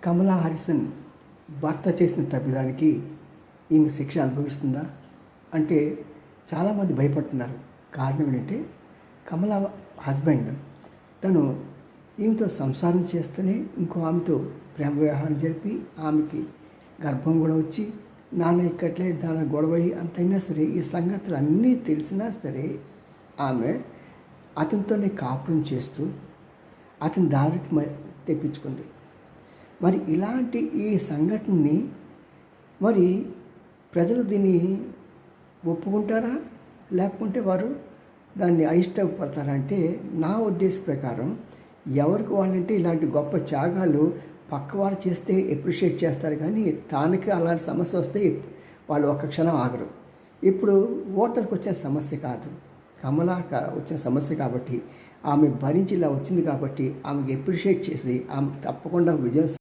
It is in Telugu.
కమలా హారిసన్ భర్త చేసిన తప్పిదానికి ఈమె శిక్ష అనుభవిస్తుందా అంటే చాలామంది భయపడుతున్నారు. కారణం ఏంటంటే కమలా హస్బెండ్ తను ఈమెతో సంసారం చేస్తూనే ఇంకో ఆమెతో ప్రేమ వ్యవహారం జరిపి ఆమెకి గర్భం కూడా వచ్చి నాన్న ఇక్కట్లే దాని గొడవ అంతైనా సరే ఈ సంగతులు అన్నీ తెలిసినా సరే ఆమె అతనితోనే కాపురం చేస్తూ అతని దారికి తెప్పించుకుంది. మరి ఇలాంటి ఈ సంఘటనని మరి ప్రజలు దీన్ని ఒప్పుకుంటారా లేకుంటే వారు దాన్ని అయిష్టపడతారంటే నా ఉద్దేశ ప్రకారం ఎవరికి వాళ్ళంటే ఇలాంటి గొప్ప త్యాగాలు పక్కవారు చేస్తే ఎప్రిషియేట్ చేస్తారు, కానీ తానికి అలాంటి సమస్య వస్తే వాళ్ళు ఒక్క క్షణం ఆగరు. ఇప్పుడు ఓటర్కి వచ్చిన సమస్య కాదు, కమలాక వచ్చిన సమస్య కాబట్టి ఆమె భరించి ఇలా వచ్చింది కాబట్టి ఆమెకి ఎప్రిషియేట్ చేసి ఆమెకు తప్పకుండా విజయం